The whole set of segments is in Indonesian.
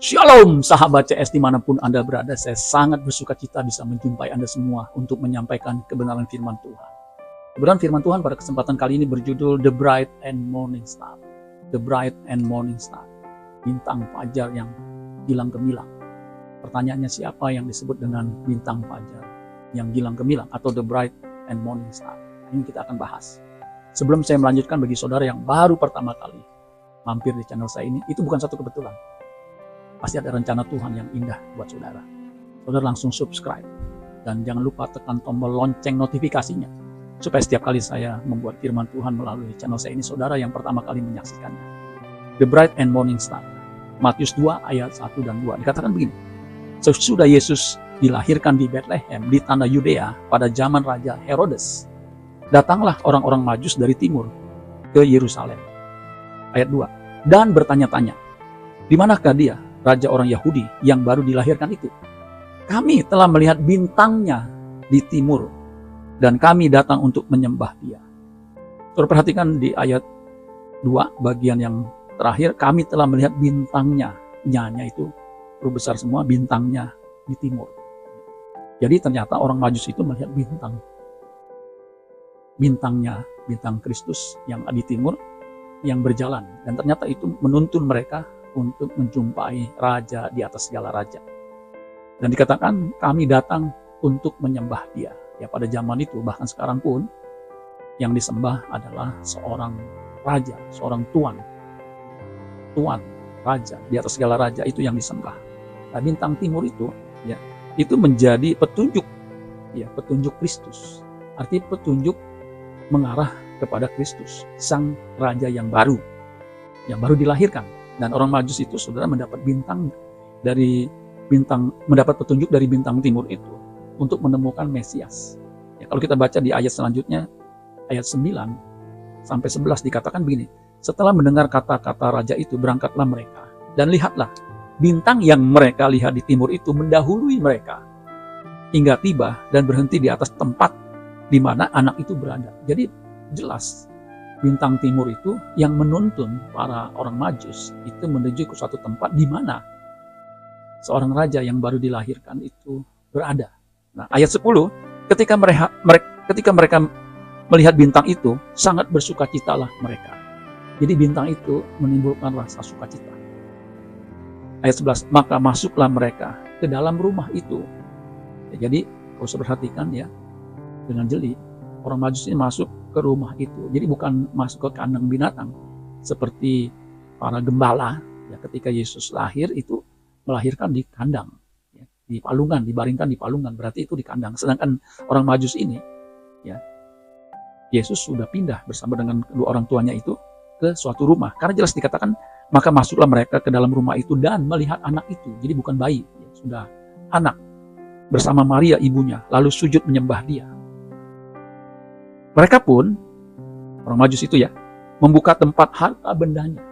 Shalom sahabat CS dimanapun Anda berada, saya sangat bersuka cita bisa menjumpai Anda semua untuk menyampaikan kebenaran firman Tuhan. Kebenaran firman Tuhan pada kesempatan kali ini berjudul The Bright and Morning Star. The Bright and Morning Star, bintang fajar yang gilang gemilang. Pertanyaannya, siapa yang disebut dengan bintang fajar yang gilang gemilang atau The Bright and Morning Star? Ini kita akan bahas. Sebelum saya melanjutkan, bagi saudara yang baru pertama kali mampir di channel saya ini, itu bukan satu kebetulan. Pasti ada rencana Tuhan yang indah buat saudara. Saudara langsung subscribe. Dan jangan lupa tekan tombol lonceng notifikasinya. Supaya setiap kali saya membuat firman Tuhan melalui channel saya ini, saudara yang pertama kali menyaksikannya. The Bright and Morning Star. Matius 2 ayat 1 dan 2. Dikatakan begini. Sesudah Yesus dilahirkan di Bethlehem di tanah Yudea pada zaman Raja Herodes, datanglah orang-orang Majus dari timur ke Yerusalem. Ayat 2. Dan bertanya-tanya, di manakah dia, raja orang Yahudi yang baru dilahirkan itu? Kami telah melihat bintangnya di timur, dan kami datang untuk menyembah dia. Saudara perhatikan di ayat 2, bagian yang terakhir, kami telah melihat bintangnya. Nyanya itu huruf besar semua, bintangnya di timur. Jadi ternyata orang Majus itu melihat bintang. Bintangnya, bintang Kristus yang di timur, yang berjalan. Dan ternyata itu menuntun mereka untuk menjumpai raja di atas segala raja. Dan dikatakan kami datang untuk menyembah dia. Ya, pada zaman itu, bahkan sekarang pun, yang disembah adalah seorang raja, seorang tuan. Tuan, raja, di atas segala raja itu yang disembah. Nah, bintang timur itu, ya, itu menjadi petunjuk, ya, petunjuk Kristus. Artinya petunjuk mengarah kepada Kristus, sang raja yang baru dilahirkan. Dan orang Majus itu, saudara, mendapat mendapat petunjuk dari bintang timur itu untuk menemukan Mesias. Ya, kalau kita baca di ayat selanjutnya, ayat 9 sampai 11 dikatakan begini. Setelah mendengar kata-kata raja itu, berangkatlah mereka. Dan lihatlah, bintang yang mereka lihat di timur itu mendahului mereka hingga tiba dan berhenti di atas tempat di mana anak itu berada. Jadi jelas, bintang timur itu yang menuntun para orang Majus itu menuju ke suatu tempat di mana seorang raja yang baru dilahirkan itu berada. Nah, ayat 10, ketika mereka melihat bintang itu, sangat bersukacitalah mereka. Jadi bintang itu menimbulkan rasa sukacita. Ayat 11, maka masuklah mereka ke dalam rumah itu. Ya, jadi kalau saya perhatikan ya, dengan jeli, orang Majus ini masuk ke rumah itu. Jadi bukan masuk ke kandang binatang seperti para gembala ya, ketika Yesus lahir itu melahirkan di kandang, ya, di palungan, dibaringkan di palungan, berarti itu di kandang. Sedangkan orang Majus ini, ya, Yesus sudah pindah bersama dengan kedua orang tuanya itu ke suatu rumah. Karena jelas dikatakan, maka masuklah mereka ke dalam rumah itu dan melihat anak itu. Jadi bukan bayi, ya, sudah anak bersama Maria ibunya, lalu sujud menyembah dia. Mereka pun, orang Majus itu ya, membuka tempat harta bendanya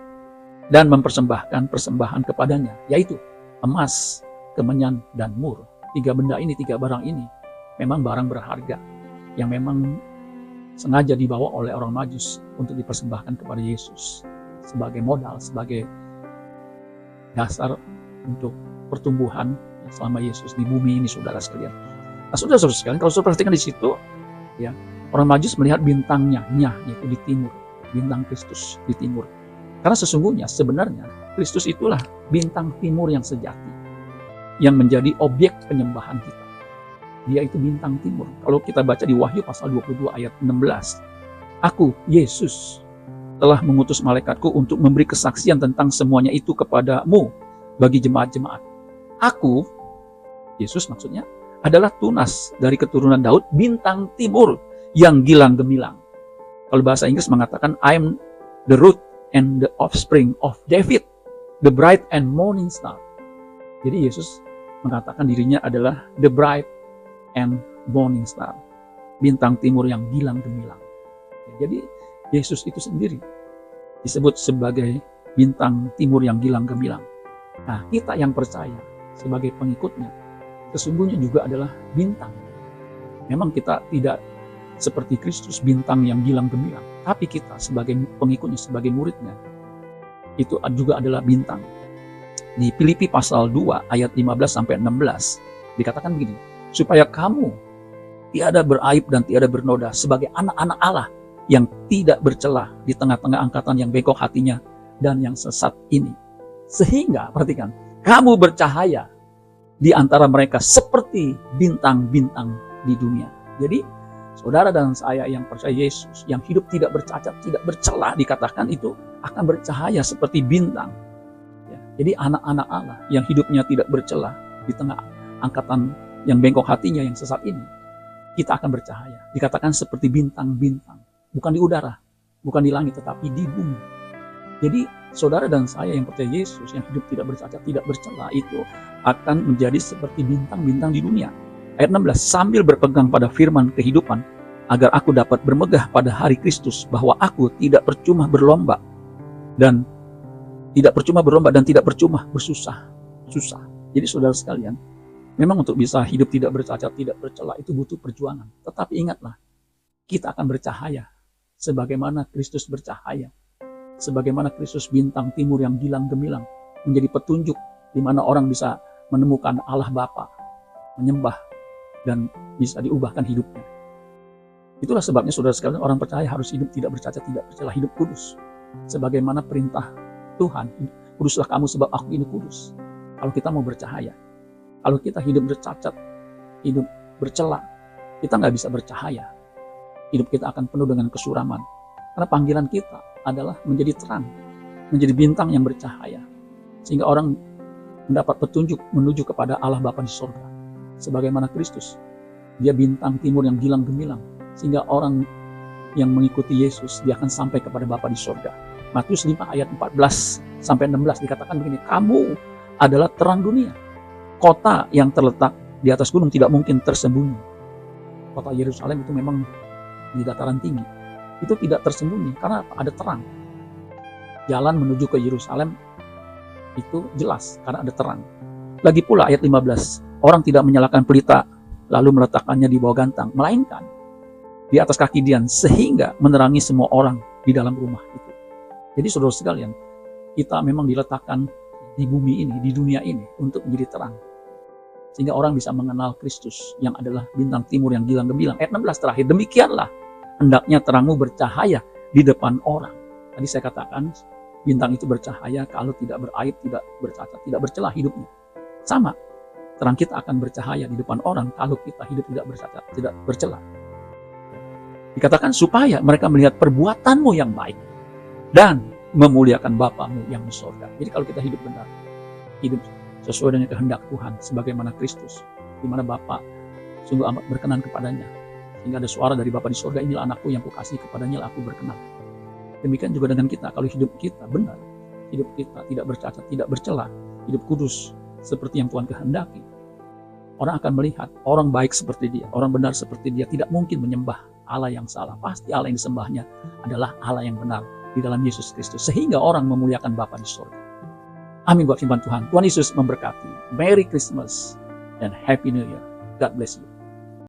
dan mempersembahkan persembahan kepadanya, yaitu emas, kemenyan, dan mur. Tiga barang ini memang barang berharga yang memang sengaja dibawa oleh orang Majus untuk dipersembahkan kepada Yesus sebagai modal, sebagai dasar untuk pertumbuhan selama Yesus di bumi ini, saudara sekalian. Nah, saudara-saudara sekalian, kalau saudara perhatikan di situ, ya, orang Majus melihat bintangnya, yaitu di timur, bintang Kristus di timur. Karena sesungguhnya, sebenarnya, Kristus itulah bintang timur yang sejati, yang menjadi objek penyembahan kita. Dia itu bintang timur. Kalau kita baca di Wahyu pasal 22 ayat 16, aku, Yesus, telah mengutus malaikatku untuk memberi kesaksian tentang semuanya itu kepadamu bagi jemaat-jemaat. Aku, Yesus maksudnya, adalah tunas dari keturunan Daud, bintang timur yang gilang gemilang. Kalau bahasa Inggris mengatakan, I am the root and the offspring of David, the bright and morning star. Jadi Yesus mengatakan dirinya adalah the bright and morning star, bintang timur yang gilang gemilang. Jadi Yesus itu sendiri disebut sebagai bintang timur yang gilang gemilang. Nah, kita yang percaya sebagai pengikutnya sesungguhnya juga adalah bintang. Memang kita tidak seperti Kristus bintang yang gilang gemilang, tapi kita sebagai pengikutnya, sebagai muridnya, itu juga adalah bintang. Di Filipi pasal 2 ayat 15 sampai 16 dikatakan begini, supaya kamu tiada beraib dan tiada bernoda sebagai anak-anak Allah yang tidak bercelah di tengah-tengah angkatan yang bengkok hatinya dan yang sesat ini. Sehingga, perhatikan, kamu bercahaya di antara mereka seperti bintang-bintang di dunia. Jadi, saudara dan saya yang percaya Yesus, yang hidup tidak bercacat, tidak bercelah, dikatakan itu akan bercahaya seperti bintang. Jadi anak-anak Allah yang hidupnya tidak bercelah di tengah angkatan yang bengkok hatinya yang sesat ini, kita akan bercahaya. Dikatakan seperti bintang-bintang, bukan di udara, bukan di langit, tetapi di bumi. Jadi saudara dan saya yang percaya Yesus, yang hidup tidak bercacat, tidak bercelah, itu akan menjadi seperti bintang-bintang di dunia. Ayat 16, sambil berpegang pada firman kehidupan, agar aku dapat bermegah pada hari Kristus, bahwa aku tidak percuma berlomba dan tidak percuma bersusah. Jadi saudara sekalian, memang untuk bisa hidup tidak bercacat, tidak bercela itu butuh perjuangan. Tetapi ingatlah, kita akan bercahaya sebagaimana Kristus bercahaya. Sebagaimana Kristus bintang timur yang gilang gemilang, menjadi petunjuk di mana orang bisa menemukan Allah Bapa, menyembah, dan bisa diubahkan hidupnya. Itulah sebabnya saudara sekalian, orang percaya harus hidup tidak bercacat, tidak bercela, hidup kudus. Sebagaimana perintah Tuhan, kuduslah kamu sebab aku ini kudus. Kalau kita mau bercahaya, kalau kita hidup bercacat, hidup bercela, kita nggak bisa bercahaya. Hidup kita akan penuh dengan kesuraman. Karena panggilan kita adalah menjadi terang, menjadi bintang yang bercahaya. Sehingga orang mendapat petunjuk menuju kepada Allah Bapa di surga. Sebagaimana Kristus, dia bintang timur yang gilang gemilang. Sehingga orang yang mengikuti Yesus, dia akan sampai kepada Bapa di surga. Matius 5 ayat 14 sampai 16 dikatakan begini, kamu adalah terang dunia. Kota yang terletak di atas gunung tidak mungkin tersembunyi. Kota Yerusalem itu memang di dataran tinggi. Itu tidak tersembunyi karena apa? Ada terang. Jalan menuju ke Yerusalem itu jelas karena ada terang. Lagi pula ayat 15, orang tidak menyalakan pelita lalu meletakkannya di bawah gantang, melainkan di atas kaki dian sehingga menerangi semua orang di dalam rumah itu. Jadi saudara sekalian, kita memang diletakkan di bumi ini, di dunia ini untuk menjadi terang. Sehingga orang bisa mengenal Kristus yang adalah bintang timur yang gilang gemilang. Ayat 16 terakhir, demikianlah hendaknya terangmu bercahaya di depan orang. Tadi saya katakan, bintang itu bercahaya kalau tidak beraib, tidak bercacat, tidak bercela hidupnya. Sama, terang kita akan bercahaya di depan orang kalau kita hidup tidak bercacat, tidak bercela. Dikatakan supaya mereka melihat perbuatanmu yang baik dan memuliakan Bapamu yang di surga. Jadi kalau kita hidup benar, hidup sesuai dengan kehendak Tuhan, sebagaimana Kristus, di mana Bapa sungguh amat berkenan kepadanya, sehingga ada suara dari Bapa di surga, inilah anakku yang kukasihi, kepadanya aku berkenan. Demikian juga dengan kita, kalau hidup kita benar, hidup kita tidak bercacat, tidak bercela, hidup kudus seperti yang Tuhan kehendaki, orang akan melihat orang baik seperti dia, orang benar seperti dia, tidak mungkin menyembah Allah yang salah. Pasti Allah yang disembahnya adalah Allah yang benar di dalam Yesus Kristus, sehingga orang memuliakan Bapa di surga. Amin buat firman Tuhan. Tuhan Yesus memberkati. Merry Christmas and Happy New Year. God bless you.